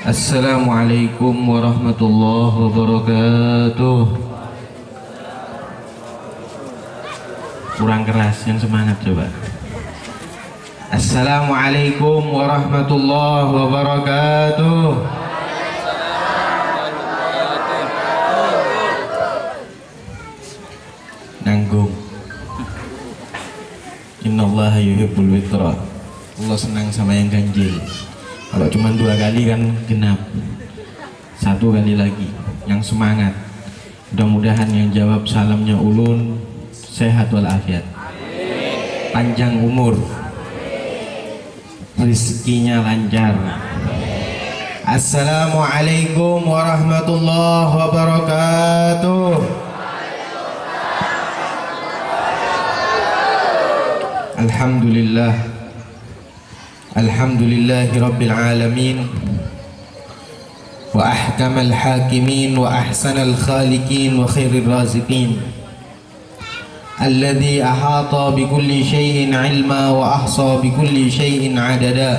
Assalamualaikum warahmatullahi wabarakatuh. Kurang keras, yang semangat coba. Assalamualaikum warahmatullahi wabarakatuh. Nanggung. Innallaha yuhibbul witra. Allah senang sama yang ganjil. Kalau cuma 2 kali kan genap. 1 kali lagi yang semangat. Mudah-mudahan yang jawab salamnya ulun sehat walafiat, panjang umur, rezekinya lancar. Assalamualaikum warahmatullahi wabarakatuh. Alhamdulillah, alhamdulillahi rabbil alamin, wa ahkamal hakimin, wa ahsanal khaliqin, wa khairil raziqin, alladhi ahata bikulli syai'in ilma wa ahsa bikulli syai'in adada.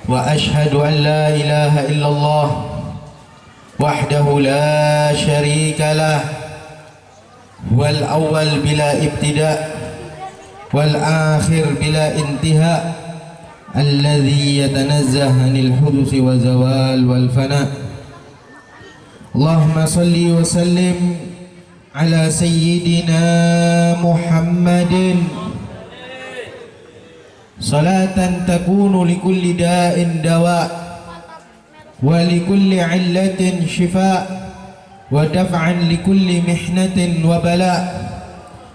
Wa ashhadu an la ilaha illallah wahdahu la syarika lah, wal awwal bila ibtida' wal akhir bila intiha, alladhi yatanazzah anil hudusi wa zawal wal fana. Allahumma salli wa sallim ala sayyidina Muhammadin salatan takunu likulli da'in dawa wa likulli illatin shifa wa daf'an likulli mihnatin wa bala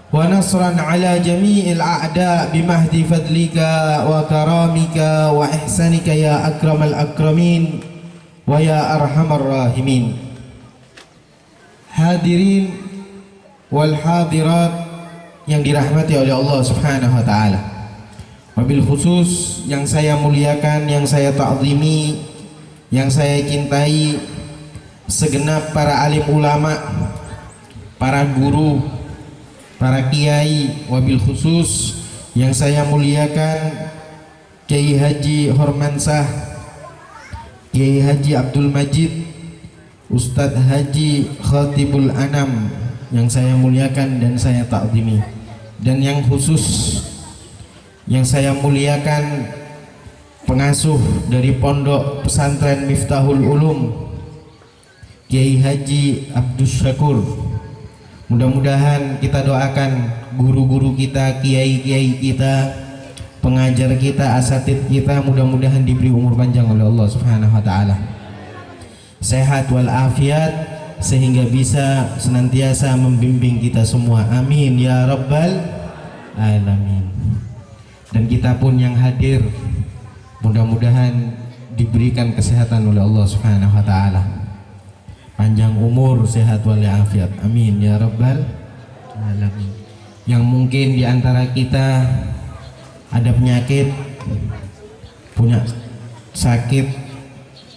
wa nasran ala jami'il a'da bimahdi fadlika wa karamika wa ihsanika ya akramal akramin wa ya arhamar rahimin. Hadirin wal hadirat yang dirahmati oleh Allah Subhanahu wa taala. Wabil khusus yang saya muliakan, yang saya ta'zimi, yang saya cintai, segenap para alim ulama, para guru, para kiai. Wabil khusus yang saya muliakan Kiai Haji Hormansah, Kiai Haji Abdul Majid, Ustadz Haji Khatibul Anam, yang saya muliakan dan saya ta'zimi. Dan yang khusus yang saya muliakan pengasuh dari Pondok Pesantren Miftahul Ulum, Kiai Haji Abdus Syakur. Mudah-mudahan kita doakan guru-guru kita, kiai-kiai kita, pengajar kita, asatid kita, mudah-mudahan diberi umur panjang oleh Allah Subhanahu wa taala, sehat walafiat, sehingga bisa senantiasa membimbing kita semua. Amin ya rabbal alamin. Dan kita pun yang hadir, mudah-mudahan diberikan kesehatan oleh Allah Subhanahu wa taala, panjang umur, sehat walafiat. Amin ya rabbal alamin. Yang mungkin di antara kita ada penyakit, punya sakit,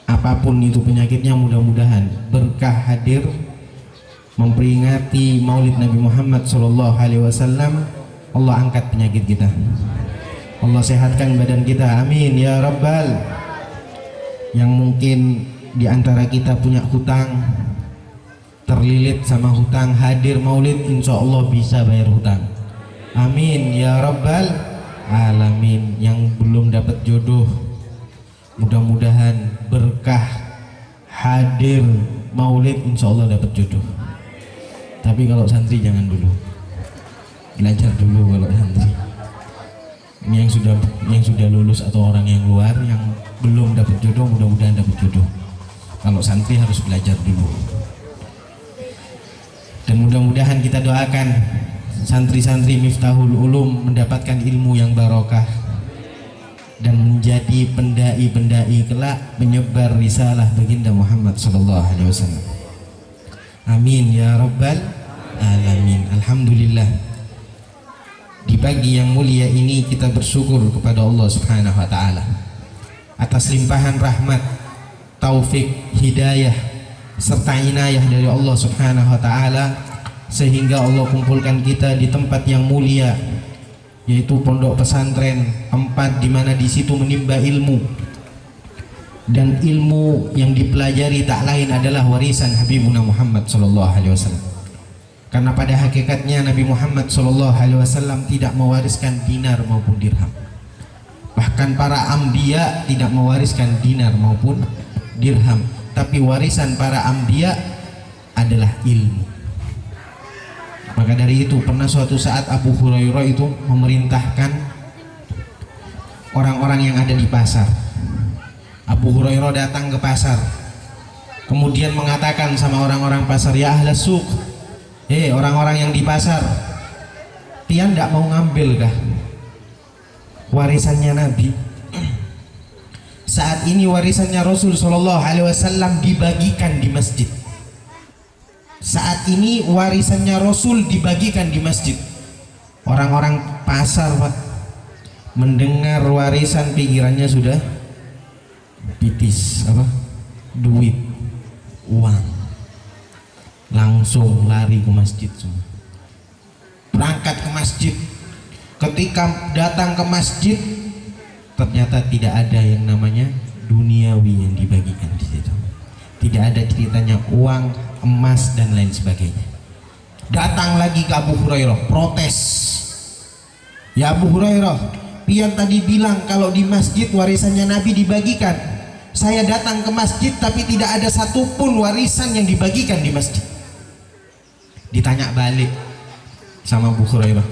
apapun itu penyakitnya, mudah-mudahan berkah hadir memperingati Maulid Nabi Muhammad SAW, Allah angkat penyakit kita, Allah sehatkan badan kita. Amin ya rabbal. Yang mungkin di antara kita punya hutang, terlilit sama hutang, hadir Maulid, insya Allah bisa bayar hutang. Amin ya rabbal alamin. Yang belum dapat jodoh, mudah-mudahan berkah hadir Maulid, insya Allah dapat jodoh. Tapi kalau santri jangan dulu, belajar dulu. Kalau santri ini yang sudah lulus atau orang yang luar yang belum dapat jodoh, mudah-mudahan dapat jodoh. Kalau santri harus belajar dulu. Dan mudah-mudahan kita doakan santri-santri Miftahul Ulum mendapatkan ilmu yang barokah dan menjadi pendai-pendai kelak penyebar risalah baginda Muhammad SAW. Amin ya rabbal alamin. Alhamdulillah, di pagi yang mulia ini kita bersyukur kepada Allah Subhanahu wa taala atas limpahan rahmat, taufik, hidayah serta inayah dari Allah Subhanahu wa taala, sehingga Allah kumpulkan kita di tempat yang mulia, yaitu pondok pesantren, tempat di mana di situ menimba ilmu, dan ilmu yang dipelajari tak lain adalah warisan Habibuna Muhammad sallallahu alaihi wasallam. Karena pada hakikatnya Nabi Muhammad sallallahu alaihi wasallam tidak mewariskan dinar maupun dirham. Bahkan para anbiya tidak mewariskan dinar maupun dirham, tapi warisan para anbiya adalah ilmu. Maka dari itu pernah suatu saat Abu Hurairah itu memerintahkan orang-orang yang ada di pasar. Abu Hurairah datang ke pasar, kemudian mengatakan sama orang-orang pasar, ya ahlas suq, orang-orang yang di pasar, pian tidak mau ngambil kah warisannya Nabi? Saat ini warisannya Rasul Shallallahu Alaihi Wasallam dibagikan di masjid. Saat ini warisannya Rasul dibagikan di masjid. Orang-orang pasar, Pak, mendengar warisan pikirannya sudah pitis, duit, uang, langsung lari ke masjid semua. Berangkat ke masjid. Ketika datang ke masjid, ternyata tidak ada yang namanya duniawi yang dibagikan di situ. Tidak ada ceritanya uang, emas dan lain sebagainya. Datang lagi ke Abu Hurairah, protes. Ya Abu Hurairah, pian tadi bilang kalau di masjid warisannya Nabi dibagikan. Saya datang ke masjid tapi tidak ada satupun warisan yang dibagikan di masjid. Ditanya balik sama Abu Hurairah,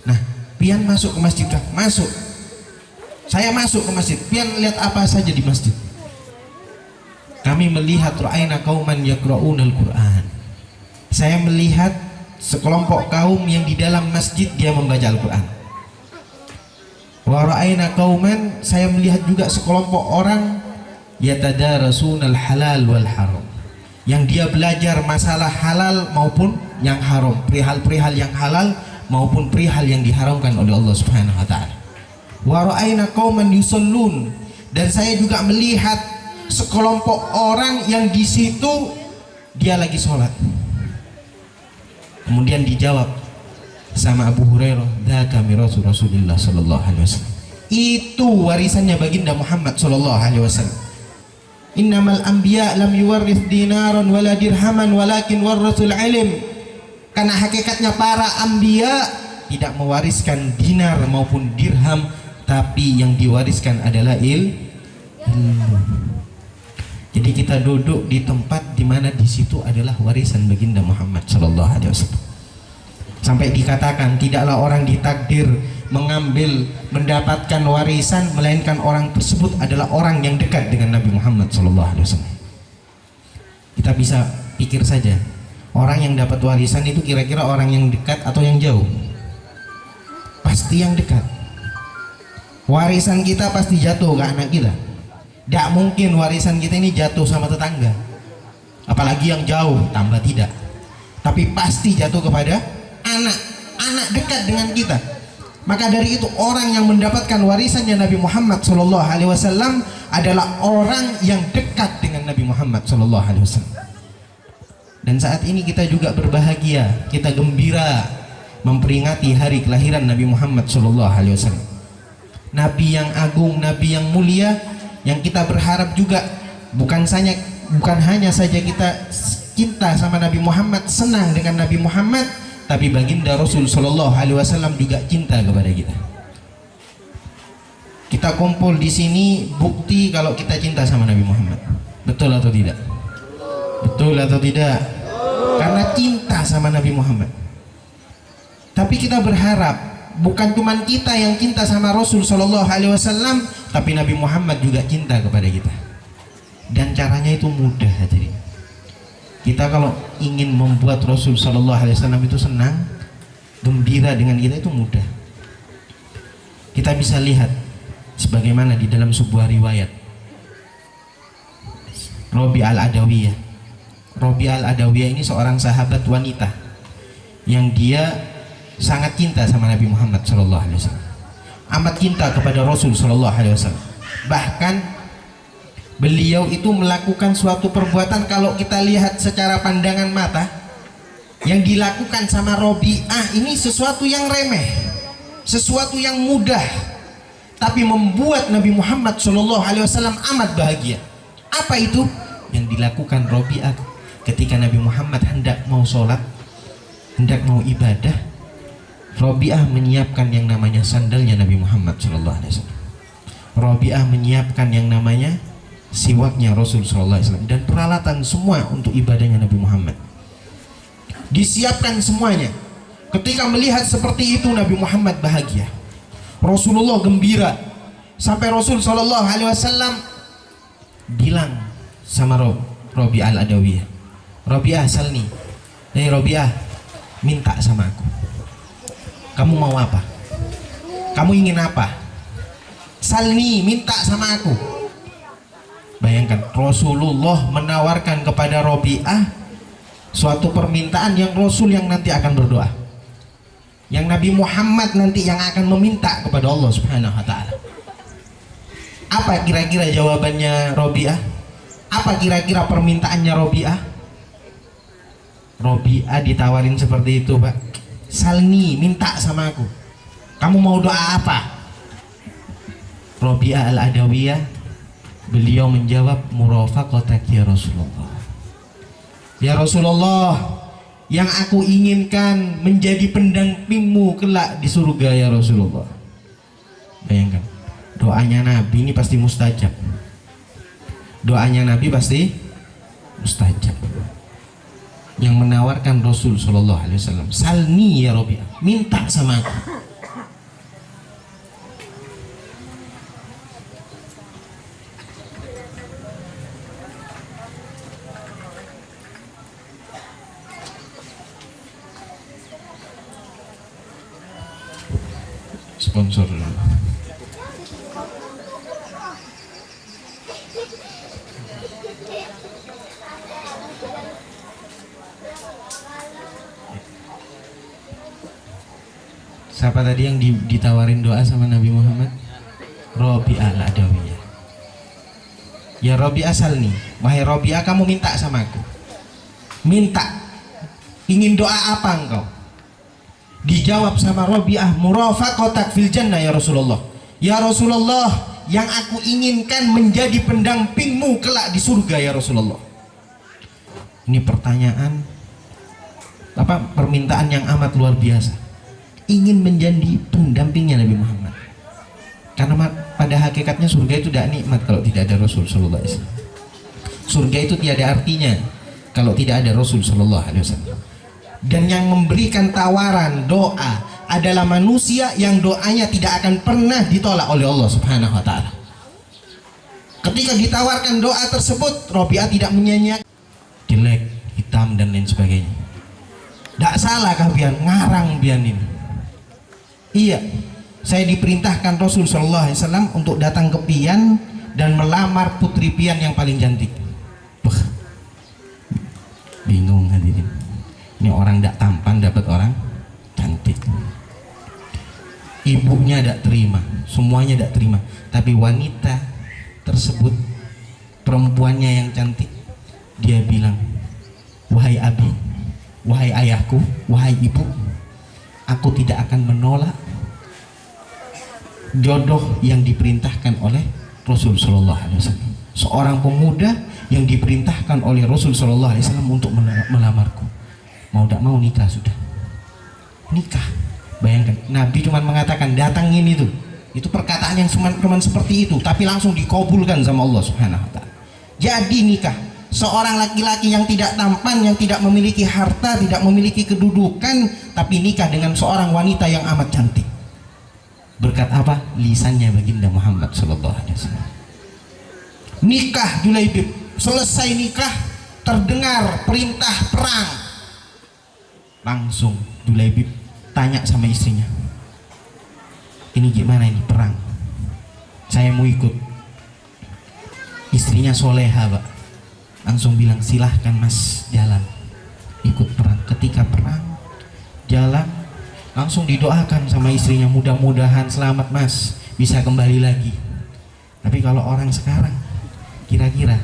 nah pian masuk ke masjid kah? Masuk. Saya masuk ke masjid. Pian lihat apa saja di masjid? Kami melihat ra'aina qauman yaqra'unal Qur'an. Saya melihat sekelompok kaum yang di dalam masjid dia membaca Al-Qur'an. Wa ra'aina qauman, saya melihat juga sekelompok orang yatadarasunal halal wal haram, yang dia belajar masalah halal maupun yang haram, perihal-perihal yang halal maupun perihal yang diharamkan oleh Allah Subhanahu wa taala. Wa ra'aina qauman yusallun, dan saya juga melihat sekelompok orang yang di situ dia lagi sholat. Kemudian dijawab sama Abu Hurairah, dzaka mirasu Rasulillah sallallahu alaihi wasallam. Itu warisannya baginda Muhammad sallallahu alaihi wasallam. Innamal anbiya lam yuwarrith dinaran wala dirhaman walakin warrasul ilm. Karena hakikatnya para anbiya tidak mewariskan dinar maupun dirham, tapi yang diwariskan adalah ilmu. Jadi kita duduk di tempat di mana di situ adalah warisan baginda Muhammad sallallahu alaihi wasallam. Sampai dikatakan tidaklah orang ditakdir mendapatkan warisan melainkan orang tersebut adalah orang yang dekat dengan Nabi Muhammad sallallahu alaihi wasallam. Kita bisa pikir saja, orang yang dapat warisan itu kira-kira orang yang dekat atau yang jauh? Pasti yang dekat. Warisan kita pasti jatuh ke anak kita. Tidak mungkin warisan kita ini jatuh sama tetangga, apalagi yang jauh, tambah tidak. Tapi pasti jatuh kepada anak dekat dengan kita. Maka dari itu orang yang mendapatkan warisannya Nabi Muhammad SAW adalah orang yang dekat dengan Nabi Muhammad SAW. Dan saat ini kita juga berbahagia, kita gembira memperingati hari kelahiran Nabi Muhammad SAW. Nabi yang agung, Nabi yang mulia, yang kita berharap juga bukan hanya saja kita cinta sama Nabi Muhammad, senang dengan Nabi Muhammad, tapi baginda Rasul Shallallahu Alaihi Wasallam juga cinta kepada kita. Kita kumpul di sini bukti kalau kita cinta sama Nabi Muhammad. Betul atau tidak? Betul atau tidak? Karena cinta sama Nabi Muhammad. Tapi kita berharap bukan cuma kita yang cinta sama Rasul Shallallahu Alaihi Wasallam, tapi Nabi Muhammad juga cinta kepada kita. Dan caranya itu mudah, hadirin. Kita kalau ingin membuat Rasul Shallallahu Alaihi Wasallam itu senang, gembira dengan kita itu mudah. Kita bisa lihat sebagaimana di dalam sebuah riwayat Rabi al-Adawiyah. Rabi al-Adawiyah ini seorang sahabat wanita yang dia sangat cinta sama Nabi Muhammad Shallallahu Alaihi Wasallam, amat cinta kepada Rasul Shallallahu Alaihi Wasallam. Bahkan beliau itu melakukan suatu perbuatan, kalau kita lihat secara pandangan mata, yang dilakukan sama Robi'ah ini sesuatu yang remeh, sesuatu yang mudah. tapi membuat Nabi Muhammad SAW amat bahagia. Apa itu yang dilakukan Robi'ah ketika Nabi Muhammad hendak mau sholat, hendak mau ibadah? Robi'ah menyiapkan yang namanya sandalnya Nabi Muhammad SAW. Robi'ah menyiapkan yang namanya siwaknya Rasul SAW dan peralatan semua untuk ibadahnya Nabi Muhammad. Disiapkan semuanya. Ketika melihat seperti itu, Nabi Muhammad bahagia, Rasulullah gembira, sampai Rasul SAW bilang sama Robi'ah al-Adawiyah, Robi'ah salni, Robi'ah minta sama aku, kamu mau apa? Kamu ingin apa? Salni, minta sama aku. Bayangkan, Rasulullah menawarkan kepada Robi'ah suatu permintaan yang Rasul yang nanti akan berdoa, yang Nabi Muhammad nanti yang akan meminta kepada Allah Subhanahu wa Ta'ala. Apa kira-kira jawabannya Robi'ah? Apa kira-kira permintaannya Robi'ah? Robi'ah ditawarin seperti itu, Pak. Salni, minta sama aku. Kamu mau doa apa? Robi'ah al-Adawiyah, beliau menjawab, murafaqatak ya Rasulullah. Ya Rasulullah, yang aku inginkan menjadi pendampingmu kelak di surga ya Rasulullah. Bayangkan, doanya Nabi ini pasti mustajab. Doanya Nabi pasti mustajab. Yang menawarkan Rasul SAW, salni ya Robi'ah, minta sama aku. Sponsor dulu. Siapa tadi yang ditawarin doa sama Nabi Muhammad? Robi'ah al-Adawiyah. Ya Robi'ah salni, wahai Robi'ah, kamu minta sama aku. Minta. Ingin doa apa engkau? Dijawab sama Robi'ah, murafaqatak fil jannah ya Rasulullah. Ya Rasulullah, yang aku inginkan menjadi pendampingmu kelak di surga ya Rasulullah. Ini pertanyaan apa, permintaan yang amat luar biasa. Ingin menjadi pendampingnya Nabi Muhammad. Karena pada hakikatnya surga itu tidak nikmat kalau tidak ada Rasul sallallahu alaihi wasallam. Surga itu tiada artinya kalau tidak ada Rasul sallallahu alaihi wasallam. Dan yang memberikan tawaran doa adalah manusia yang doanya tidak akan pernah ditolak oleh Allah Subhanahu wa Ta'ala. Ketika ditawarkan doa tersebut, Robi'ah tidak menyanyiakan jelek, hitam dan lain sebagainya. Tidak salah kah pian ngarang pian ini? Iya, saya diperintahkan Rasul sallallahu alaihi wasallam untuk datang ke pian dan melamar putri pian yang paling cantik. Bingung hadirin. Ini orang tidak tampan dapat orang cantik. Ibunya tidak terima, semuanya tidak terima. Tapi wanita tersebut, perempuannya yang cantik, dia bilang, wahai abi, wahai ayahku, wahai ibu, aku tidak akan menolak jodoh yang diperintahkan oleh Rasul sallallahu alaihi wasallam. Seorang pemuda yang diperintahkan oleh Rasul sallallahu alaihi wasallam untuk melamarku. Mau tidak mau nikah sudah. Nikah. Bayangkan, Nabi cuma mengatakan datangin itu perkataan yang cuma seperti itu, tapi langsung dikabulkan sama Allah Subhanahu wa Ta'ala. Jadi nikah. Seorang laki-laki yang tidak tampan, yang tidak memiliki harta, tidak memiliki kedudukan, tapi nikah dengan seorang wanita yang amat cantik. Berkat apa? Lisannya baginda Muhammad sallallahu alaihi wasallam. Nikah Julaibib. Selesai nikah, terdengar perintah perang. Langsung Julaibib tanya sama istrinya, ini gimana ini perang? Saya mau ikut. Istrinya soleha, Pak. Langsung bilang, silahkan mas, jalan ikut perang. Ketika perang jalan, langsung didoakan sama istrinya, mudah-mudahan selamat mas, bisa kembali lagi. Tapi kalau orang sekarang, kira-kira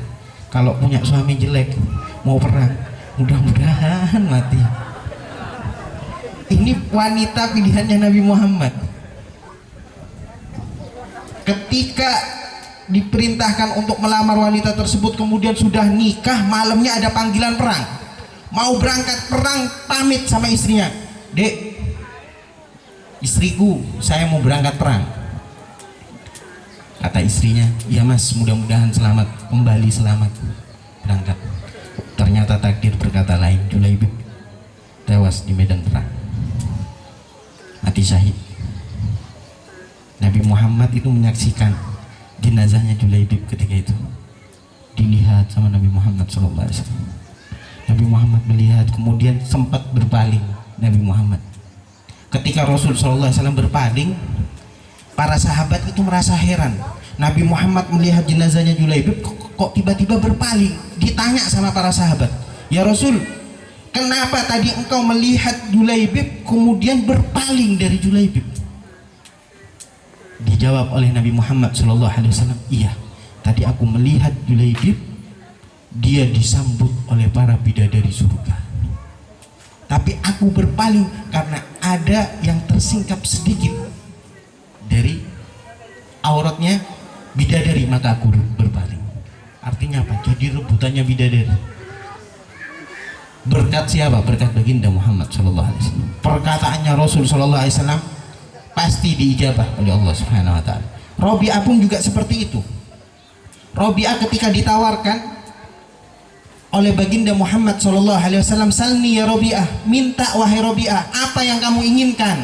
kalau punya suami jelek mau perang, mudah-mudahan mati. Ini wanita pilihannya Nabi Muhammad. Ketika diperintahkan untuk melamar wanita tersebut, kemudian sudah nikah, malamnya ada panggilan perang, mau berangkat perang, pamit sama istrinya, "Dek, istriku, saya mau berangkat perang." Kata istrinya, "Ya mas, mudah-mudahan selamat, kembali selamat berangkat." Ternyata takdir berkata lain, Julaibib tewas di medan perang, mati syahid. Nabi Muhammad itu menyaksikan jenazahnya Julaibib ketika itu, dilihat sama Nabi Muhammad SAW. Nabi Muhammad melihat, kemudian sempat berpaling. Nabi Muhammad, ketika Rasul SAW berpaling, para sahabat itu merasa heran. Nabi Muhammad melihat jenazahnya Julaibib, kok tiba-tiba berpaling. Ditanya sama para sahabat, "Ya Rasul, kenapa tadi engkau melihat Julaibib kemudian berpaling dari Julaibib?" Dijawab oleh Nabi Muhammad SAW, "Iya, tadi aku melihat Julaibib, dia disambut oleh para bidadari surga. Tapi aku berpaling karena ada yang tersingkap sedikit dari auratnya bidadari, maka aku berpaling." Artinya apa? Jadi rebutannya bidadari. Berkat siapa? Berkat baginda Muhammad SAW. Perkataannya Rasul SAW pasti diijabah oleh Allah Subhanahu Wa Taala. Robi'ah pun juga seperti itu. Robi'ah ketika ditawarkan oleh baginda Muhammad SAW, "Salni ya Robi'ah, minta wahai Robi'ah, apa yang kamu inginkan?"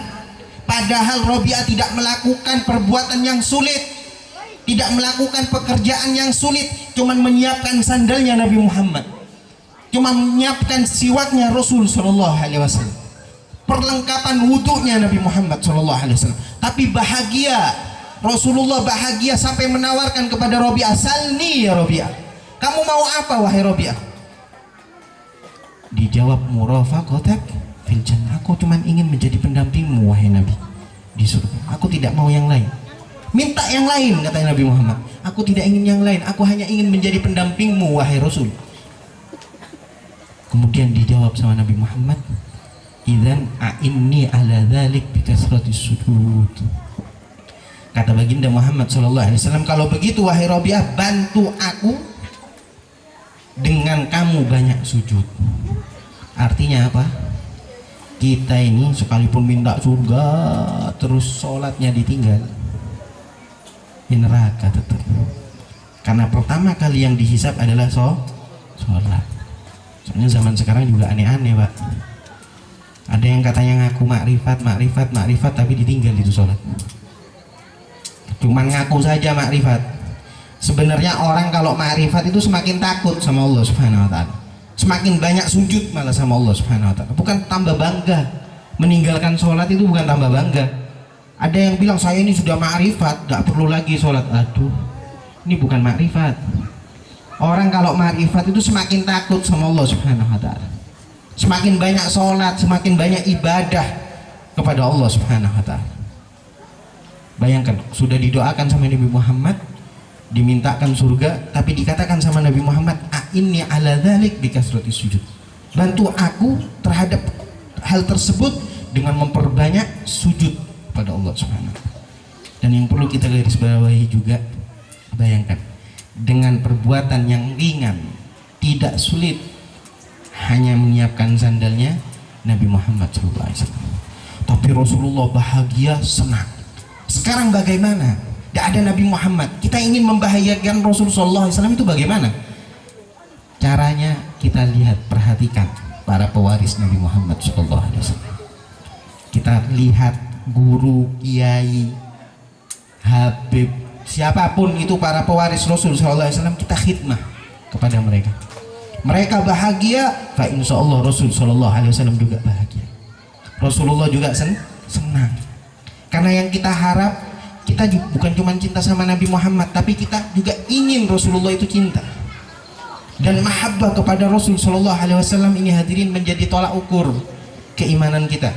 Padahal Robi'ah tidak melakukan perbuatan yang sulit, tidak melakukan pekerjaan yang sulit, cuman menyiapkan sandalnya Nabi Muhammad, cuma menyiapkan siwaknya Rasul SAW, perlengkapan wudhunya Nabi Muhammad SAW. Tapi bahagia, Rasulullah bahagia sampai menawarkan kepada Robi'ah, "Salni ya Robi'ah, kamu mau apa wahai Robi'ah?" Dijawab, "Murafaqatak fil jannah, aku cuma ingin menjadi pendampingmu wahai Nabi di surga, aku tidak mau yang lain." Minta yang lain, kata Nabi Muhammad, "Aku tidak ingin yang lain, aku hanya ingin menjadi pendampingmu wahai Rasul." Kemudian dijawab sama Nabi Muhammad, "Idzan a'inni ala dzalik bi kasratis sujud." Kata baginda Muhammad SAW, "Kalau begitu wahai Robi'ah, bantu aku dengan kamu banyak sujud." Artinya apa? Kita ini sekalipun minta surga terus sholatnya ditinggal, di neraka tetap. Karena pertama kali yang dihisab adalah sholat. Soalnya zaman sekarang juga aneh-aneh, Pak. Ada yang katanya ngaku makrifat tapi ditinggal itu sholat. Cuman ngaku saja makrifat. Sebenarnya orang kalau makrifat itu semakin takut sama Allah Subhanahu Wa Taala, semakin banyak sujud malah sama Allah Subhanahu Wa Taala. Bukan tambah bangga. Meninggalkan sholat itu bukan tambah bangga. Ada yang bilang, "Saya ini sudah makrifat, gak perlu lagi sholat." Aduh, ini bukan makrifat. Orang kalau makrifat itu semakin takut sama Allah Subhanahu Wa Taala, semakin banyak sholat, semakin banyak ibadah kepada Allah Subhanahu Wa Taala. Bayangkan, sudah didoakan sama Nabi Muhammad, dimintakan surga, tapi dikatakan sama Nabi Muhammad, "A'inni ala dzalik bi kasratis sujud." Bantu aku terhadap hal tersebut dengan memperbanyak sujud pada Allah Subhanahu. Dan yang perlu kita garis bawahi juga, bayangkan, dengan perbuatan yang ringan, tidak sulit, hanya menyiapkan sandalnya Nabi Muhammad SAW. Tapi Rasulullah bahagia, senang. Sekarang bagaimana? Tidak ada Nabi Muhammad, kita ingin membahagiakan Rasulullah SAW, itu bagaimana? Caranya kita lihat, perhatikan para pewaris Nabi Muhammad SAW. Kita lihat guru, kiai, habib, siapapun itu para pewaris Rasul SAW, kita khidmah kepada mereka. Mereka bahagia, fa insya Allah Rasul SAW juga bahagia. Rasulullah juga senang. Karena yang kita harap, kita bukan cuma cinta sama Nabi Muhammad, tapi kita juga ingin Rasulullah itu cinta. Dan mahabbah kepada Rasul SAW ini hadirin menjadi tolak ukur keimanan kita,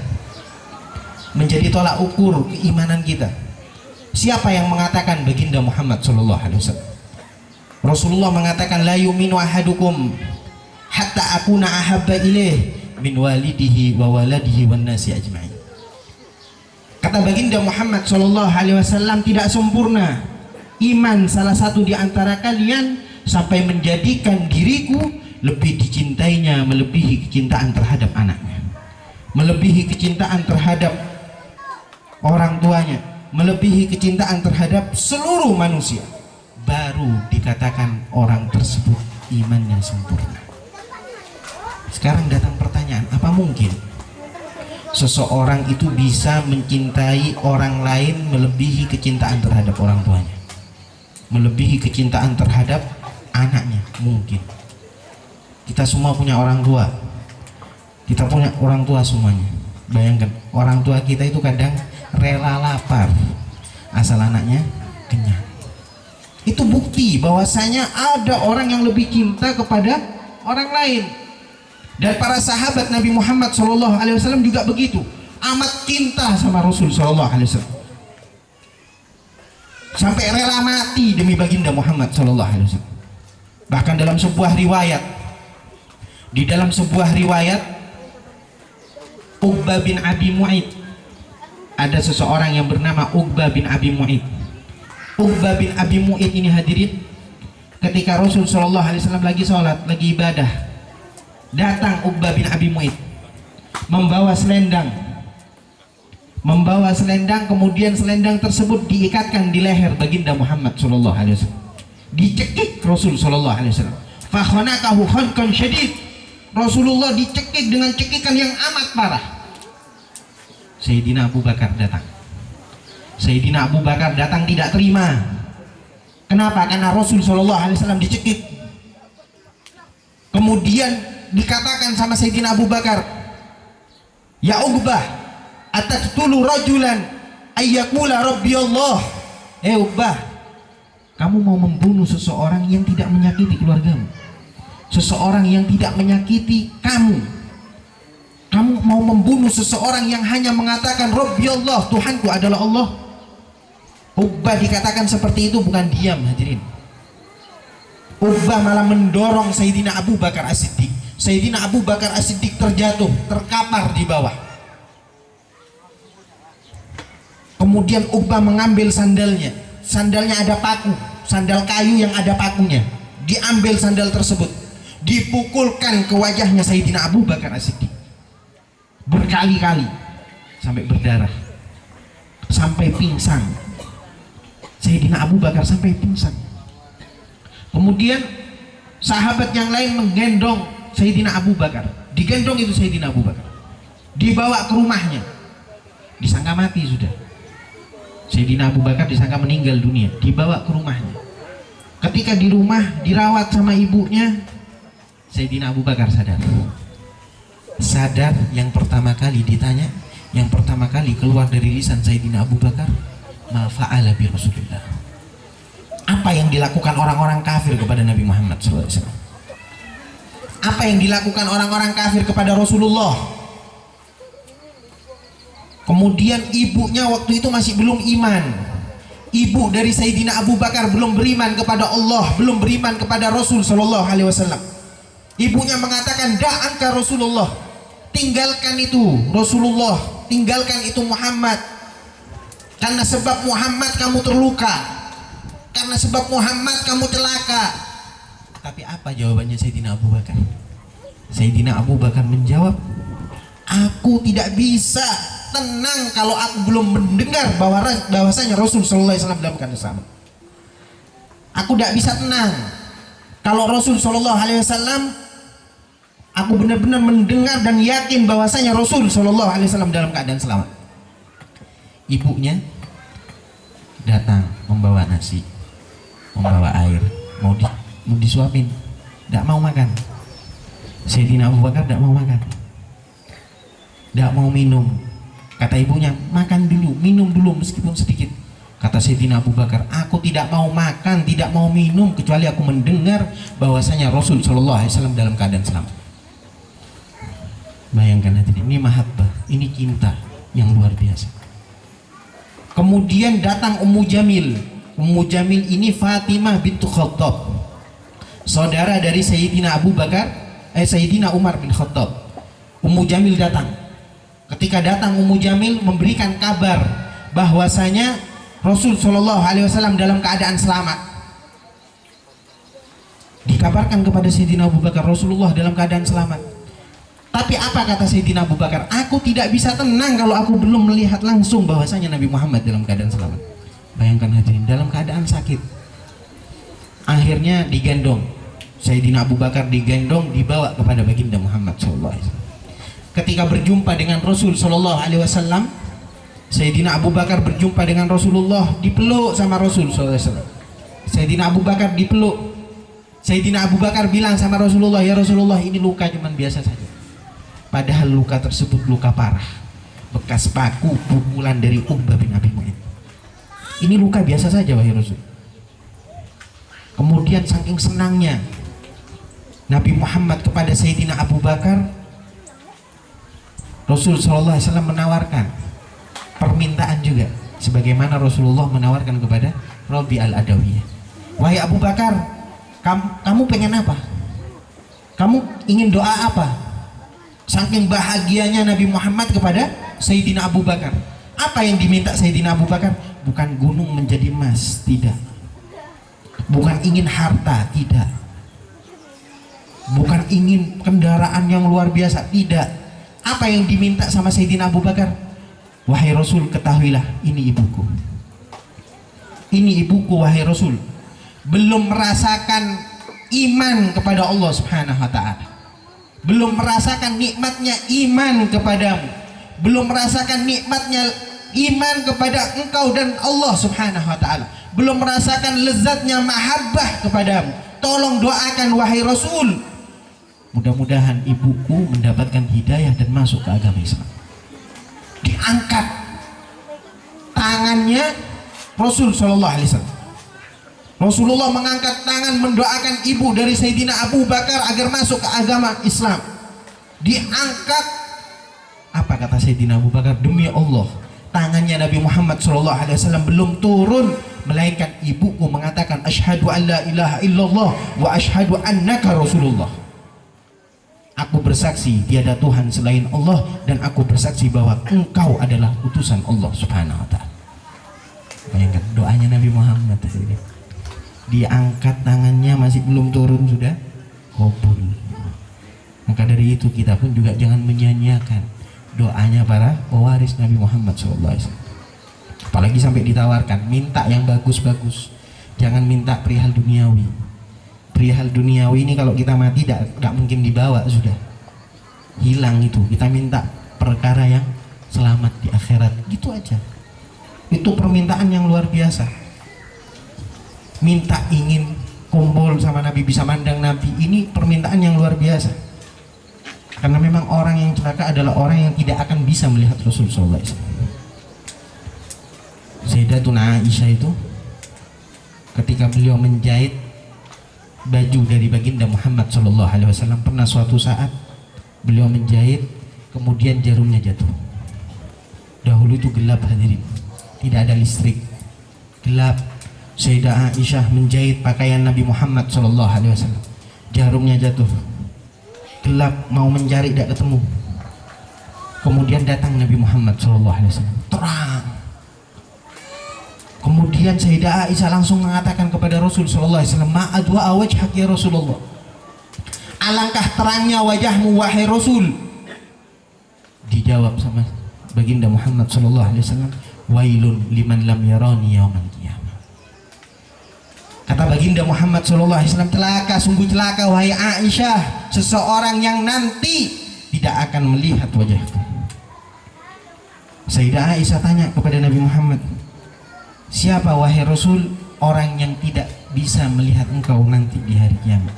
menjadi tolak ukur keimanan kita. Siapa yang mengatakan? Baginda Muhammad SAW. Rasulullah mengatakan, "La yu'minu ahadukum hatta akuna ahabba ilaih min walidihi wa waladihi wan nasi ajma'in." Kata baginda Muhammad SAW, tidak sempurna iman salah satu di antara kalian sampai menjadikan diriku lebih dicintainya melebihi kecintaan terhadap anaknya, melebihi kecintaan terhadap orang tuanya, melebihi kecintaan terhadap seluruh manusia, baru dikatakan orang tersebut imannya sempurna. Sekarang datang pertanyaan, apa mungkin seseorang itu bisa mencintai orang lain melebihi kecintaan terhadap orang tuanya, melebihi kecintaan terhadap anaknya? Mungkin. Kita semua punya orang tua, kita punya orang tua semuanya. Bayangkan, orang tua kita itu kadang rela lapar asal anaknya kenyang. Itu bukti bahwasanya ada orang yang lebih cinta kepada orang lain. Dan para sahabat Nabi Muhammad SAW juga begitu, amat cinta sama Rasul SAW, sampai rela mati demi baginda Muhammad SAW. Bahkan dalam sebuah riwayat, Uqbah bin Abi Mu'id, ada seseorang yang bernama Uqbah bin Abi Mu'id. Uqbah bin Abi Mu'id ini hadirin, ketika Rasul SAW lagi sholat, lagi ibadah, datang Uqbah bin Abi Mu'id membawa selendang, kemudian selendang tersebut diikatkan di leher baginda Muhammad SAW, dicekik Rasul SAW. Fakhanakahu khankan syadid, Rasulullah dicekik dengan cekikan yang amat parah. Sayyidina Abu Bakar datang. Sayyidina Abu Bakar datang tidak terima. Kenapa? Karena Rasul SAW dicekik. Kemudian dikatakan sama Sayyidina Abu Bakar, ya Uqbah, ataqtulu rajulan ayyakula rabbi Allah. Uqbah, kamu mau membunuh seseorang yang tidak menyakiti keluargamu, seseorang yang tidak menyakiti kamu. Kamu mau membunuh seseorang yang hanya mengatakan rabbi Allah, Tuhanku adalah Allah. Uqbah dikatakan seperti itu bukan diam hadirin. Uqbah malah mendorong Sayyidina Abu Bakar As-Siddiq. Sayyidina Abu Bakar As-Siddiq terjatuh, terkapar di bawah. Kemudian Uqbah mengambil sandalnya. Sandalnya ada paku, sandal kayu yang ada pakunya. Diambil sandal tersebut, dipukulkan ke wajahnya Sayyidina Abu Bakar As-Siddiq berkali-kali sampai berdarah, sampai pingsan. Sayyidina Abu Bakar sampai pingsan. Kemudian sahabat yang lain menggendong Sayyidina Abu Bakar, digendong itu Sayyidina Abu Bakar, dibawa ke rumahnya, disangka mati sudah. Sayyidina Abu Bakar disangka meninggal dunia, dibawa ke rumahnya. Ketika di rumah dirawat sama ibunya, Sayyidina Abu Bakar sadar. Yang pertama kali ditanya, yang pertama kali keluar dari lisan Sayyidina Abu Bakar, ma fa'ala bi Rasulillah. Apa yang dilakukan orang-orang kafir kepada Nabi Muhammad SAW? Apa yang dilakukan orang-orang kafir kepada Rasulullah? Kemudian ibunya waktu itu masih belum iman. Ibu dari Sayyidina Abu Bakar belum beriman kepada Allah, belum beriman kepada Rasul Sallallahu Alaihi Wasallam. Ibunya mengatakan, da'anka Rasulullah, tinggalkan itu Rasulullah, tinggalkan itu Muhammad, karena sebab Muhammad kamu terluka, karena sebab Muhammad kamu celaka. Tapi apa jawabannya Sayyidina Abu Bakar? Sayyidina Abu Bakar menjawab, aku tidak bisa tenang kalau aku belum mendengar bahwasanya Rasul Sallallahu Alaihi Wasallam dalam keadaan selamat. Aku tidak bisa tenang kalau Rasul Sallallahu Alaihi Wasallam, aku benar-benar mendengar dan yakin bahwasanya Rasul Sallallahu Alaihi Wasallam dalam keadaan selamat. Ibunya datang membawa nasi, membawa air, mau disuapin, tidak mau makan. Sayyidina Abu Bakar tidak mau makan, tidak mau minum. Kata ibunya, makan dulu, minum dulu meskipun sedikit. Kata Sayyidina Abu Bakar, aku tidak mau makan, tidak mau minum kecuali aku mendengar bahwasanya Rasul Sallallahu Alaihi Wasallam dalam keadaan selamat. Bayangkan hadirin, ini mahabbah, ini cinta yang luar biasa. Kemudian datang Ummu Jamil. Ummu Jamil ini Fatimah bintu Khattab, saudara dari Sayyidina Abu Bakar, Sayyidina Umar bin Khattab. Ummu Jamil datang. Ketika datang Ummu Jamil memberikan kabar bahwasanya Rasul Shallallahu Alaihi Wasallam dalam keadaan selamat. Dikabarkan kepada Sayyidina Abu Bakar, Rasulullah dalam keadaan selamat. Tapi apa kata Sayyidina Abu Bakar? Aku tidak bisa tenang kalau aku belum melihat langsung bahwasanya Nabi Muhammad dalam keadaan selamat. Bayangkan hadirin, dalam keadaan sakit. Akhirnya digendong, Sayyidina Abu Bakar digendong, dibawa kepada baginda Muhammad Shallallahu Alaihi Wasallam. Ketika berjumpa dengan Rasul Shallallahu Alaihi Wasallam, Sayyidina Abu Bakar berjumpa dengan Rasulullah, dipeluk sama Rasul Shallallahu Alaihi Wasallam. Sayyidina Abu Bakar dipeluk. Sayyidina Abu Bakar bilang sama Rasulullah, ya Rasulullah, ini luka cuman biasa saja. Padahal luka tersebut luka parah, bekas paku pukulan dari Uqbah bin Abi Mu'ayth. Ini luka biasa saja wahai Rasul. Kemudian saking senangnya Nabi Muhammad kepada Sayyidina Abu Bakar, Rasul Shallallahu Alaihi Wasallam menawarkan permintaan juga, sebagaimana Rasulullah menawarkan kepada Rabi al-Adawiyah. Wahai Abu Bakar, kamu pengen apa? Kamu ingin doa apa? Saking bahagianya Nabi Muhammad kepada Sayyidina Abu Bakar. Apa yang diminta Sayyidina Abu Bakar? Bukan gunung menjadi emas, tidak. Bukan ingin harta, tidak. Bukan ingin kendaraan yang luar biasa, tidak. Apa yang diminta sama Sayyidina Abu Bakar? Wahai Rasul, ketahuilah, ini ibuku. Ini ibuku wahai Rasul. Belum merasakan iman kepada Allah Subhanahu wa Ta'ala, belum merasakan nikmatnya iman kepadamu, belum merasakan nikmatnya iman kepada engkau dan Allah Subhanahu wa Ta'ala, belum merasakan lezatnya mahabbah kepadamu. Tolong doakan wahai Rasul, mudah-mudahan ibuku mendapatkan hidayah dan masuk ke agama Islam. Diangkat tangannya Rasul Shallallahu Alaihi Wasallam. Rasulullah mengangkat tangan mendoakan ibu dari Sayyidina Abu Bakar agar masuk ke agama Islam. Diangkat. Apa kata Sayyidina Abu Bakar? Demi Allah, tangannya Nabi Muhammad SAW belum turun, melainkan ibuku mengatakan asyhadu an la ilaha illallah wa asyhadu annaka Rasulullah. Aku bersaksi tiada Tuhan selain Allah, dan aku bersaksi bahwa engkau adalah utusan Allah Subhanahu wa Ta'ala. Bayangkan doanya Nabi Muhammad ini. Diangkat tangannya masih belum turun sudah kabul. Maka dari itu kita pun juga jangan menyanyiakan doanya para pewaris Nabi Muhammad SAW. Apalagi sampai ditawarkan, minta yang bagus-bagus, jangan minta perihal duniawi. Perihal duniawi ini kalau kita mati tidak mungkin dibawa, sudah hilang itu. Kita minta perkara yang selamat di akhirat, gitu aja. Itu permintaan yang luar biasa. Minta ingin kumpul sama Nabi, bisa mandang Nabi, ini permintaan yang luar biasa. Karena memang orang yang celaka adalah orang yang tidak akan bisa melihat Rasulullah SAW. Sayyidatuna Aisyah itu ketika beliau menjahit baju dari baginda Muhammad SAW, pernah suatu saat beliau menjahit, kemudian jarumnya jatuh. Dahulu itu gelap hadirin, tidak ada listrik, gelap. Sayyidah Aisyah menjahit pakaian Nabi Muhammad SAW, jarumnya jatuh, gelap, mau mencari tidak ketemu. Kemudian datang Nabi Muhammad SAW, terang. Kemudian Sayyidah Aisyah langsung mengatakan kepada Rasul SAW, ma'adwa wajhak ya Rasulullah, alangkah terangnya wajahmu wahai Rasul. Dijawab sama baginda Muhammad SAW, wailun liman lam yarani yaumal qiyamah. Kata baginda Muhammad SAW, celaka, sungguh celaka wahai Aisyah, seseorang yang nanti tidak akan melihat wajahku. Sayyidah Aisyah tanya kepada Nabi Muhammad, siapa wahai Rasul orang yang tidak bisa melihat engkau nanti di hari kiamat?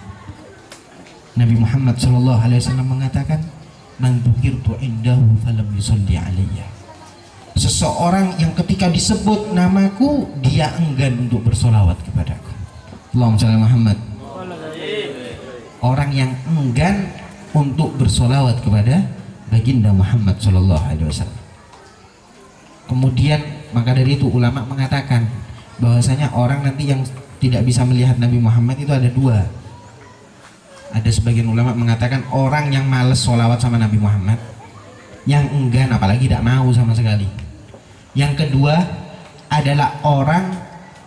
Nabi Muhammad SAW mengatakan, man dzukirtu indahu falam yusalli alayya. Seseorang yang ketika disebut namaku dia enggan untuk bersolawat kepadaku. Allahumma shalli Muhammad. Orang yang enggan untuk bersolawat kepada baginda Muhammad SAW. Kemudian maka dari itu ulama mengatakan bahwasanya orang nanti yang tidak bisa melihat Nabi Muhammad itu ada dua. Ada sebagian ulama mengatakan orang yang males solawat sama Nabi Muhammad, yang enggan apalagi tidak mau sama sekali. Yang kedua adalah orang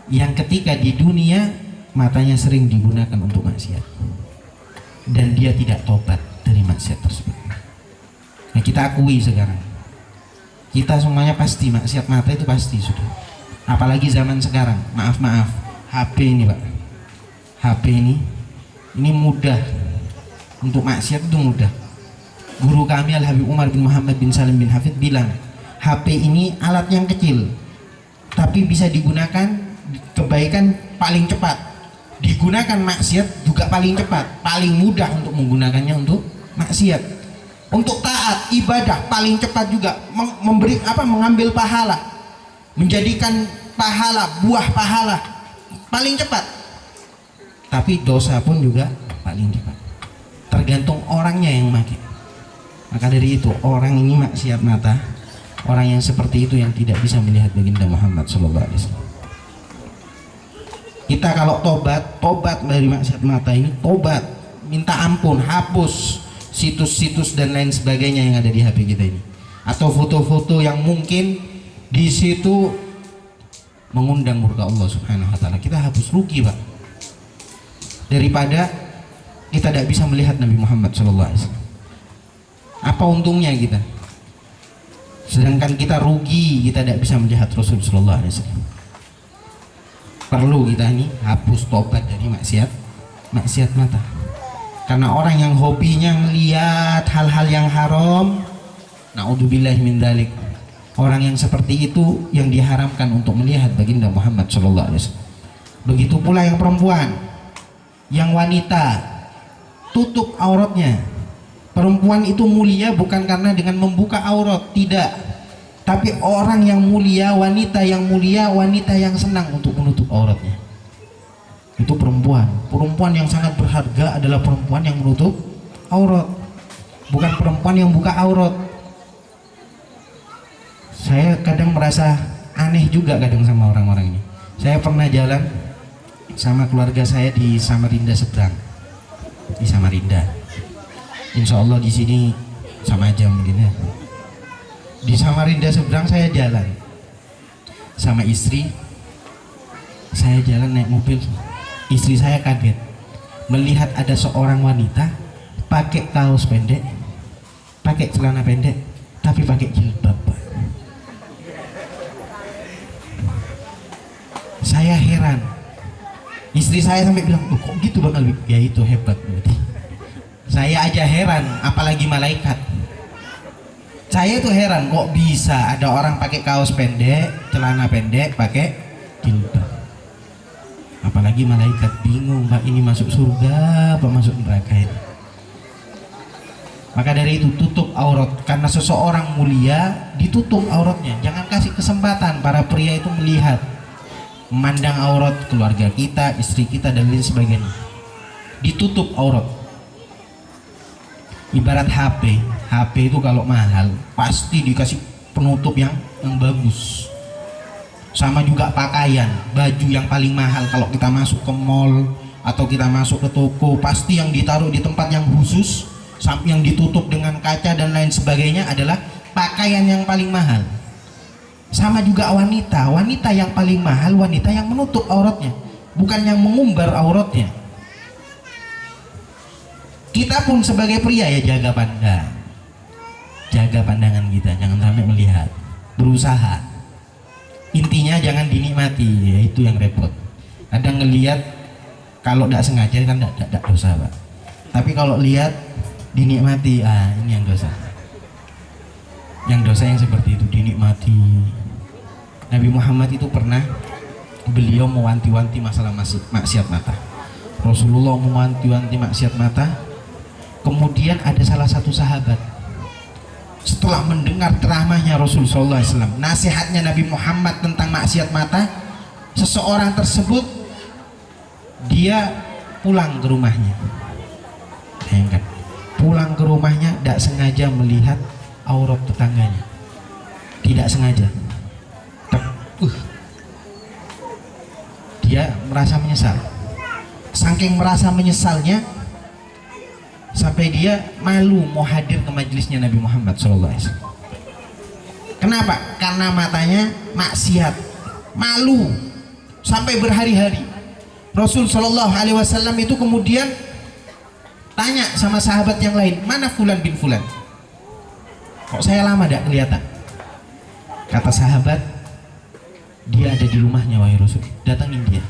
yang ketika di dunia matanya sering digunakan untuk maksiat dan dia tidak tobat dari maksiat tersebut. Nah, kita akui sekarang, kita semuanya pasti maksiat mata itu pasti sudah. Apalagi zaman sekarang, maaf HP ini Pak, HP ini mudah untuk maksiat, itu mudah. Guru kami Al Habib Umar bin Muhammad bin Salim bin Hafid bilang, HP ini alat yang kecil tapi bisa digunakan kebaikan paling cepat, digunakan maksiat juga paling cepat, paling mudah untuk menggunakannya untuk maksiat. Untuk taat ibadah paling cepat juga, mengambil pahala, menjadikan pahala, buah pahala paling cepat. Tapi dosa pun juga paling cepat, tergantung orangnya yang memakai. Maka dari itu orang ini maksiat mata, orang yang seperti itu yang tidak bisa melihat baginda Muhammad SAW. Kita kalau tobat dari maksiat mata ini, tobat, minta ampun, hapus situs-situs dan lain sebagainya yang ada di HP kita ini, atau foto-foto yang mungkin di situ mengundang murka Allah Subhanahu wa taala. Kita hapus, rugi Pak, daripada kita tidak bisa melihat Nabi Muhammad SAW. Apa untungnya kita? Sedangkan kita rugi, kita tidak bisa melihat Rasulullah SAW. Perlu kita ini hapus, tobat dari maksiat mata. Karena orang yang hobinya melihat hal-hal yang haram, naudzubillah min dzalik, orang yang seperti itu yang diharamkan untuk melihat baginda Muhammad SAW. Begitu pula yang perempuan, yang wanita, tutup auratnya. Perempuan itu mulia bukan karena dengan membuka aurat, tidak. Tapi orang yang mulia, wanita yang senang untuk menutup auratnya. Itu perempuan. Perempuan yang sangat berharga adalah perempuan yang menutup aurat, bukan perempuan yang buka aurat. Saya kadang merasa aneh juga kadang sama orang-orang ini. Saya pernah jalan sama keluarga saya di Samarinda seberang. Di Samarinda. Insya Allah di sini sama aja mungkin ya. Di Samarinda seberang saya jalan sama istri. Saya jalan naik mobil. Istri saya kaget melihat ada seorang wanita pakai kaos pendek, pakai celana pendek, tapi pakai jilbab. Saya heran. Istri saya sampai bilang, oh, kok gitu Bang Alwi? Ya itu hebat berarti. Saya aja heran, apalagi malaikat. Saya tuh heran, kok bisa ada orang pakai kaos pendek, celana pendek, pakai jilbab. Apalagi malaikat. Bingung, Pak, ini masuk surga apa masuk neraka ini? Maka dari itu tutup aurat. Karena seseorang mulia, ditutup auratnya. Jangan kasih kesempatan para pria itu melihat, memandang aurat keluarga kita, istri kita dan lain sebagainya. Ditutup aurat. Ibarat HP itu kalau mahal pasti dikasih penutup yang bagus. Sama juga pakaian, baju yang paling mahal kalau kita masuk ke mall atau kita masuk ke toko, pasti yang ditaruh di tempat yang khusus, yang ditutup dengan kaca dan lain sebagainya adalah pakaian yang paling mahal. Sama juga wanita yang paling mahal, wanita yang menutup auratnya, bukan yang mengumbar auratnya. Kita pun sebagai pria ya jaga pandangan kita, jangan sampai melihat, berusaha. Intinya jangan dinikmati, ya itu yang repot. Kadang ngelihat kalau tidak sengaja kan tidak dosa Pak, tapi kalau lihat dinikmati, ini yang dosa. Yang dosa yang seperti itu, dinikmati. Nabi Muhammad itu pernah, beliau mewanti-wanti masalah maksiat mata. Rasulullah mewanti-wanti maksiat mata. Kemudian ada salah satu sahabat, setelah mendengar ceramahnya Rasulullah SAW, nasihatnya Nabi Muhammad tentang maksiat mata, seseorang tersebut dia pulang ke rumahnya. Bayangkan, pulang ke rumahnya tidak sengaja melihat aurat tetangganya, tidak sengaja. Dia merasa menyesal. Saking merasa menyesalnya sampai dia malu mau hadir ke majelisnya Nabi Muhammad SAW. Kenapa? Karena matanya maksiat, malu sampai berhari-hari. Rasul Shallallahu Alaihi Wasallam itu kemudian tanya sama sahabat yang lain, mana Fulan bin Fulan? Kok saya lama tidak kelihatan? Kata sahabat, dia ada di rumahnya wahai Rasul. Datangin dia,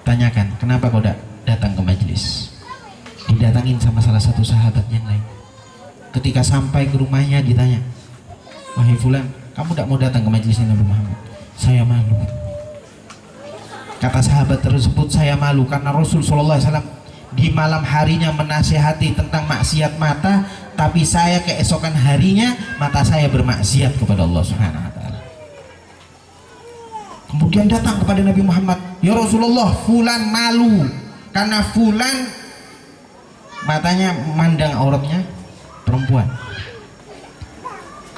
tanyakan kenapa kau tidak datang ke majelis. Didatangin sama salah satu sahabat yang lain. Ketika sampai ke rumahnya ditanya, wahai Fulan, kamu tidak mau datang ke majelisnya Nabi Muhammad? Saya malu. Kata sahabat tersebut, saya malu karena Rasul Sallallahu Alaihi Wasallam di malam harinya menasihati tentang maksiat mata, tapi saya keesokan harinya mata saya bermaksiat kepada Allah Subhanahu Wa Taala. Kemudian datang kepada Nabi Muhammad, ya Rasulullah, Fulan malu karena Fulan matanya memandang auratnya perempuan.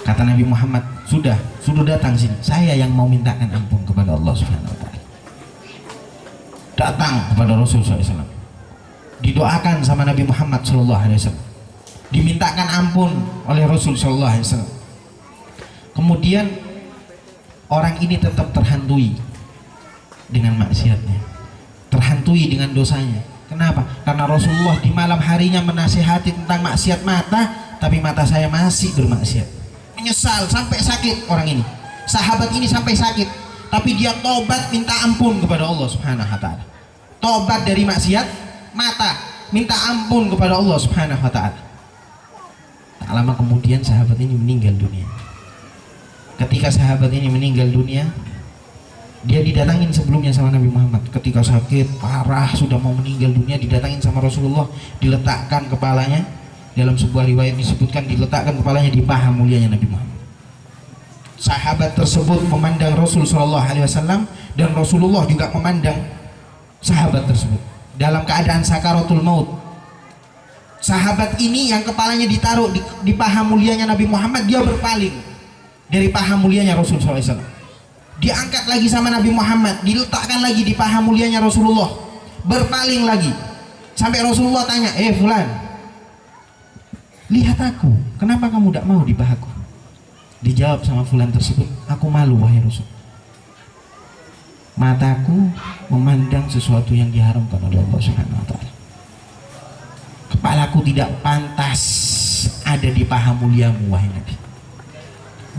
Kata Nabi Muhammad, sudah datang sini, saya yang mau mintakan ampun kepada Allah Subhanahu Wa Taala. Datang kepada Rasul SAW, didoakan sama Nabi Muhammad SAW, dimintakan ampun oleh Rasul SAW. Kemudian orang ini tetap terhantui dengan maksiatnya, terhantui dengan dosanya. Kenapa? Karena Rasulullah di malam harinya menasihati tentang maksiat mata, tapi mata saya masih bermaksiat. Menyesal sampai sakit orang ini, sahabat ini sampai sakit, tapi dia tobat minta ampun kepada Allah Subhanahu Wa Taala. Tobat dari maksiat mata, minta ampun kepada Allah Subhanahu Wa Taala. Tak lama kemudian sahabat ini meninggal dunia. Ketika sahabat ini meninggal dunia, dia didatangin sebelumnya sama Nabi Muhammad. Ketika sakit parah sudah mau meninggal dunia, didatangin sama Rasulullah, diletakkan kepalanya. Dalam sebuah riwayat disebutkan diletakkan kepalanya di paha mulianya Nabi Muhammad. Sahabat tersebut memandang Rasul Shallallahu Alaihi Wasallam, dan Rasulullah juga memandang sahabat tersebut dalam keadaan sakaratul maut. Sahabat ini yang kepalanya ditaruh di paha mulianya Nabi Muhammad, dia berpaling dari paha mulianya Rasul SAW. Diangkat lagi sama Nabi Muhammad, diletakkan lagi di paha mulianya Rasulullah, berpaling lagi sampai Rasulullah tanya, Fulan, lihat aku, kenapa kamu tidak mau di pahaku? Dijawab sama Fulan tersebut, aku malu wahai Rasul, mataku memandang sesuatu yang diharamkan oleh Allah Subhanahu Wa Taala. Kepalaku tidak pantas ada di paha muliamu wahai Nabi.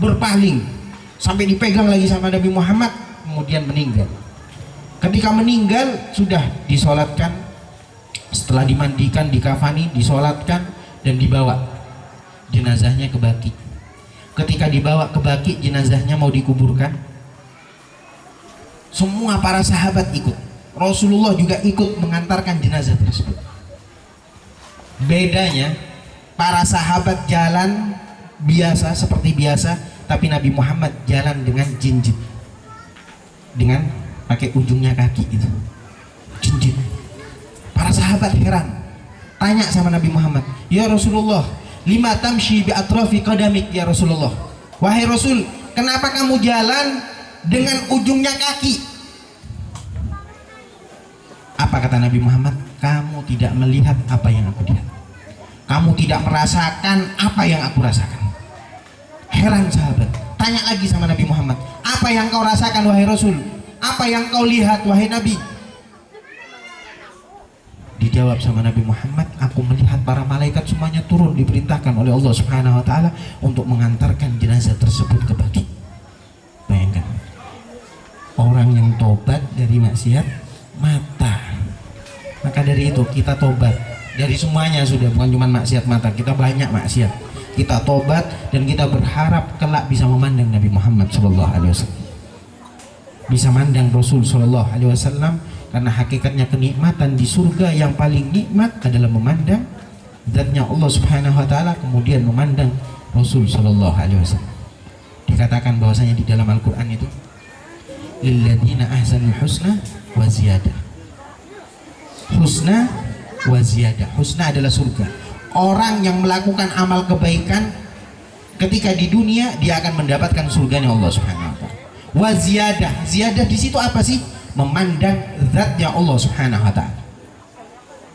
Berpaling sampai dipegang lagi sama Nabi Muhammad, kemudian meninggal. Ketika meninggal sudah disolatkan, setelah dimandikan, dikafani, disolatkan, dan dibawa jenazahnya ke Baqi. Ketika dibawa ke Baqi, jenazahnya mau dikuburkan, semua para sahabat ikut. Rasulullah juga ikut mengantarkan jenazah tersebut. Bedanya, para sahabat jalan biasa seperti biasa, tapi Nabi Muhammad jalan dengan jinjit, dengan pakai ujungnya kaki itu, jinjit. Para sahabat heran, tanya sama Nabi Muhammad, ya Rasulullah, lima tamshi bi atrafi qadamik ya Rasulullah. Wahai Rasul, kenapa kamu jalan dengan ujungnya kaki? Apa kata Nabi Muhammad? Kamu tidak melihat apa yang aku lihat, kamu tidak merasakan apa yang aku rasakan. Heran sahabat, tanya lagi sama Nabi Muhammad, apa yang kau rasakan wahai Rasul? Apa yang kau lihat wahai Nabi? Dijawab sama Nabi Muhammad, aku melihat para malaikat semuanya turun, diperintahkan oleh Allah Subhanahu Wa Taala untuk mengantarkan jenazah tersebut ke Baqi. Bayangkan, orang yang tobat dari maksiat mata. Maka dari itu kita tobat dari semuanya, sudah bukan cuma maksiat mata, kita banyak maksiat. Kita tobat dan kita berharap kelak bisa memandang Nabi Muhammad SAW, bisa mandang Rasul SAW, karena hakikatnya kenikmatan di surga yang paling nikmat adalah memandang zatnya Allah Subhanahu Wa Taala, kemudian memandang Rasul SAW. Dikatakan bahwasanya di dalam Al-Quran itu, lilladzina ahsanul husna wa ziyadah. Husna wa ziyadah. Husna adalah surga. Orang yang melakukan amal kebaikan ketika di dunia, dia akan mendapatkan surganya Allah Subhanahu Wa Taala. Wa ziyadah. Ziyadah di situ apa sih? Memandang zatnya Allah Subhanahu Wa Taala.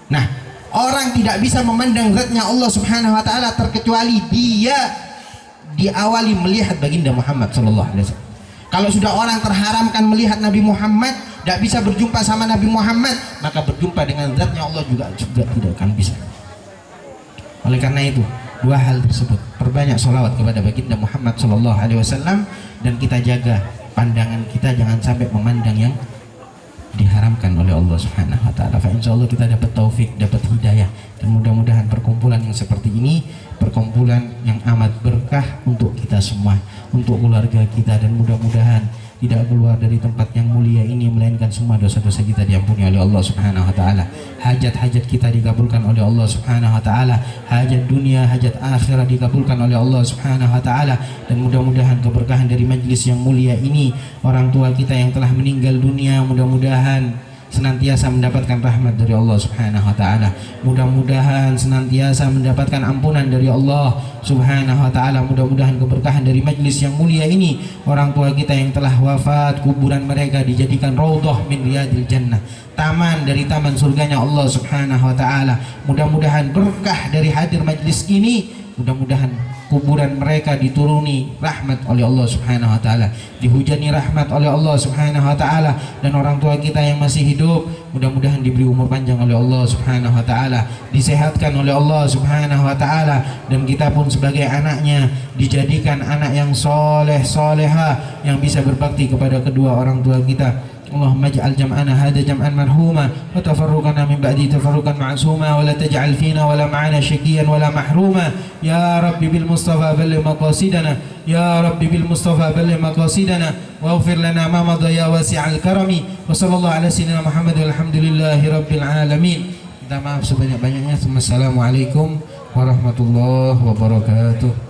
Nah, orang tidak bisa memandang zatnya Allah Subhanahu Wa Taala terkecuali dia diawali melihat baginda Muhammad sallallahu alaihi wasallam. Kalau sudah orang terharamkan melihat Nabi Muhammad, tidak bisa berjumpa sama Nabi Muhammad, maka berjumpa dengan zatnya Allah juga tidak akan bisa. Oleh karena itu, dua hal tersebut, perbanyak sholawat kepada baginda Muhammad SAW, dan kita jaga pandangan kita jangan sampai memandang yang diharamkan oleh Allah Subhanahu wa taala. Fa insyaallah kita dapat taufik, dapat hidayah, dan mudah-mudahan perkumpulan yang seperti ini perkumpulan yang amat berkah untuk kita semua, untuk keluarga kita, dan mudah-mudahan tidak keluar dari tempat yang mulia ini melainkan semua dosa-dosa kita diampuni oleh Allah Subhanahu wa taala. Hajat-hajat kita dikabulkan oleh Allah Subhanahu wa taala. Hajat dunia, hajat akhirat dikabulkan oleh Allah Subhanahu wa taala, dan mudah-mudahan keberkahan dari majlis yang mulia ini, orang tua kita yang telah meninggal dunia mudah-mudahan senantiasa mendapatkan rahmat dari Allah Subhanahu wa taala. Mudah-mudahan senantiasa mendapatkan ampunan dari Allah Subhanahu wa taala. Mudah-mudahan keberkahan dari majlis yang mulia ini, orang tua kita yang telah wafat, kuburan mereka dijadikan raudhah min riyadil jannah, taman dari taman surganya Allah Subhanahu wa taala. Mudah-mudahan berkah dari hadir majlis ini, mudah-mudahan kuburan mereka dituruni rahmat oleh Allah Subhanahu wa taala, dihujani rahmat oleh Allah Subhanahu wa taala, dan orang tua kita yang masih hidup mudah-mudahan diberi umur panjang oleh Allah Subhanahu wa taala, disehatkan oleh Allah Subhanahu wa taala, dan kita pun sebagai anaknya dijadikan anak yang soleh soleha yang bisa berbakti kepada kedua orang tua kita. Allahumma ij'al jam'ana hadha jam'an marhuma wa tafarruqana min ba'di tafarruqan ma'suma wa la taj'al fina wa la ma'ana syaqiyan wa la mahruma ya rabbi bil mustafa balligh maqasidana ya rabbi bil mustafa balligh maqasidana waghfir lana ma madha ya wasi'al karami wa sallallahu ala sayyidina Muhammad walhamdulillahi rabbil alamin. Minta maaf sebanyak-banyaknya. Assalamualaikum warahmatullahi wabarakatuh.